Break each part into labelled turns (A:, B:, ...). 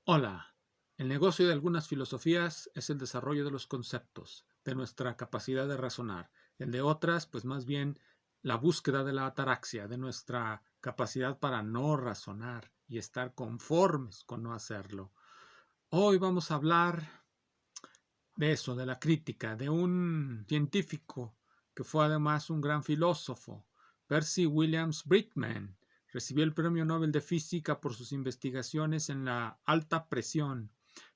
A: Hola, el negocio de algunas filosofías es el desarrollo de los conceptos, de nuestra capacidad de razonar. El de otras, pues más bien la búsqueda de la ataraxia, de nuestra capacidad para no razonar y estar conformes con no hacerlo. Hoy vamos a hablar de eso, de la crítica, de un científico que fue además un gran filósofo, Percy Williams Bridgman. Recibió el Premio Nobel de Física por sus investigaciones en la alta presión,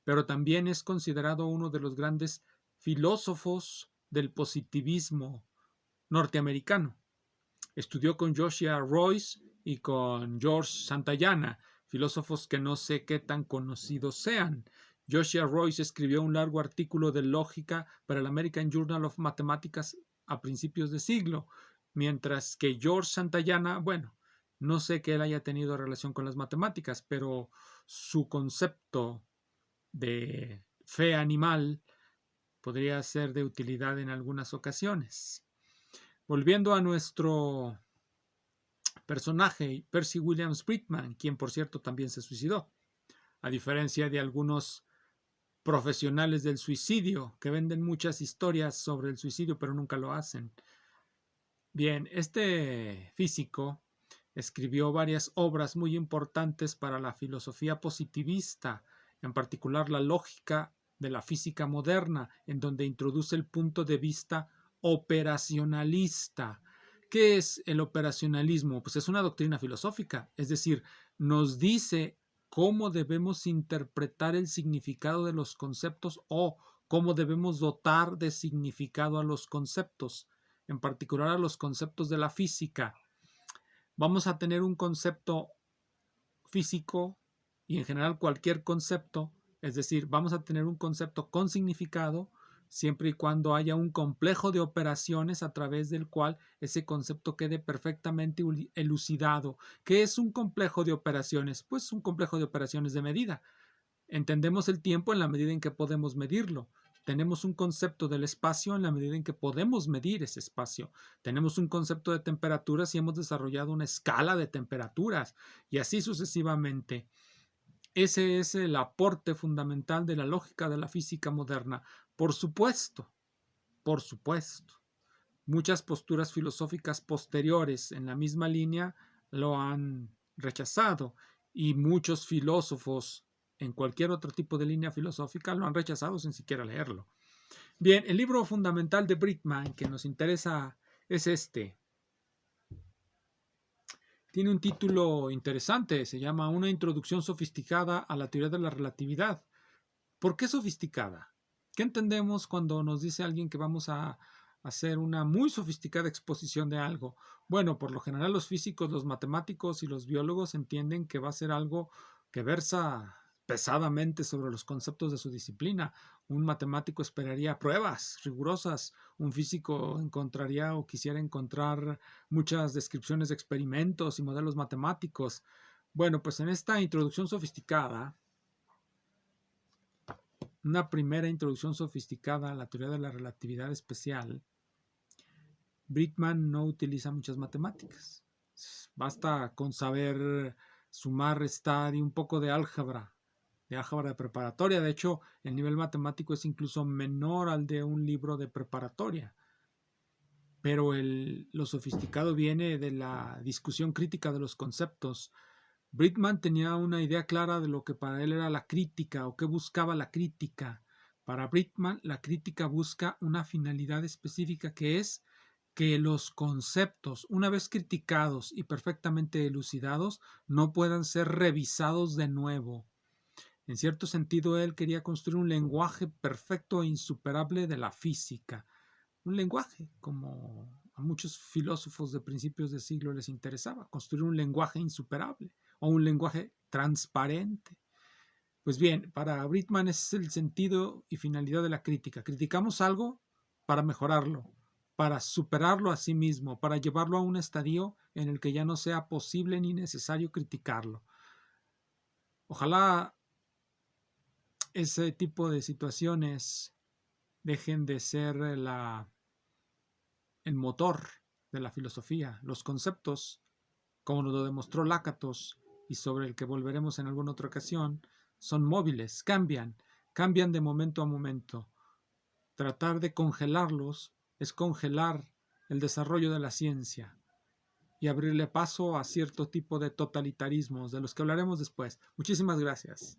A: pero también es considerado uno de los grandes filósofos del positivismo norteamericano. Estudió con Joshua Royce y con George Santayana, filósofos que no sé qué tan conocidos sean. Joshua Royce escribió un largo artículo de lógica para el American Journal of Mathematics a principios de siglo, mientras que George Santayana, bueno, no sé que él haya tenido relación con las matemáticas, pero su concepto de fe animal podría ser de utilidad en algunas ocasiones. Volviendo a nuestro personaje, Percy Williams Bridgman, quien por cierto también se suicidó, a diferencia de algunos profesionales del suicidio que venden muchas historias sobre el suicidio pero nunca lo hacen. Bien, este físico escribió varias obras muy importantes para la filosofía positivista, en particular la lógica de la física moderna, en donde introduce el punto de vista operacionalista. ¿Qué es el operacionalismo? Pues es una doctrina filosófica, es decir, nos dice cómo debemos interpretar el significado de los conceptos o cómo debemos dotar de significado a los conceptos, en particular a los conceptos de la física. Vamos a tener un concepto físico y en general cualquier concepto, es decir, vamos a tener un concepto con significado siempre y cuando haya un complejo de operaciones a través del cual ese concepto quede perfectamente elucidado. ¿Qué es un complejo de operaciones? Pues un complejo de operaciones de medida. Entendemos el tiempo en la medida en que podemos medirlo. Tenemos un concepto del espacio en la medida en que podemos medir ese espacio. Tenemos un concepto de temperaturas y hemos desarrollado una escala de temperaturas y así sucesivamente. Ese es el aporte fundamental de la lógica de la física moderna. Por supuesto, por supuesto. Muchas posturas filosóficas posteriores en la misma línea lo han rechazado y muchos filósofos en cualquier otro tipo de línea filosófica lo han rechazado sin siquiera leerlo. Bien, el libro fundamental de Bridgman que nos interesa es este. Tiene un título interesante, se llama Una introducción sofisticada a la teoría de la relatividad. ¿Por qué sofisticada? ¿Qué entendemos cuando nos dice alguien que vamos a hacer una muy sofisticada exposición de algo? Bueno, por lo general los físicos, los matemáticos y los biólogos entienden que va a ser algo que versa pesadamente sobre los conceptos de su disciplina. Un matemático esperaría pruebas rigurosas, un físico encontraría o quisiera encontrar muchas descripciones de experimentos y modelos matemáticos. Bueno, pues en esta introducción sofisticada, una primera introducción sofisticada a la teoría de la relatividad especial, Bridgman no utiliza muchas matemáticas. Basta con saber sumar, restar y un poco de álgebra de preparatoria. De hecho, el nivel matemático es incluso menor al de un libro de preparatoria. Pero lo sofisticado viene de la discusión crítica de los conceptos. Bridgman tenía una idea clara de lo que para él era la crítica o qué buscaba la crítica. Para Bridgman, la crítica busca una finalidad específica que es que los conceptos, una vez criticados y perfectamente elucidados, no puedan ser revisados de nuevo. En cierto sentido, él quería construir un lenguaje perfecto e insuperable de la física. Un lenguaje, como a muchos filósofos de principios de siglo les interesaba, construir un lenguaje insuperable o un lenguaje transparente. Pues bien, para Bridgman ese es el sentido y finalidad de la crítica. Criticamos algo para mejorarlo, para superarlo a sí mismo, para llevarlo a un estadio en el que ya no sea posible ni necesario criticarlo. Ojalá ese tipo de situaciones dejen de ser el motor de la filosofía. Los conceptos, como nos lo demostró Lácatos y sobre el que volveremos en alguna otra ocasión, son móviles, cambian de momento a momento. Tratar de congelarlos es congelar el desarrollo de la ciencia y abrirle paso a cierto tipo de totalitarismos de los que hablaremos después. Muchísimas gracias.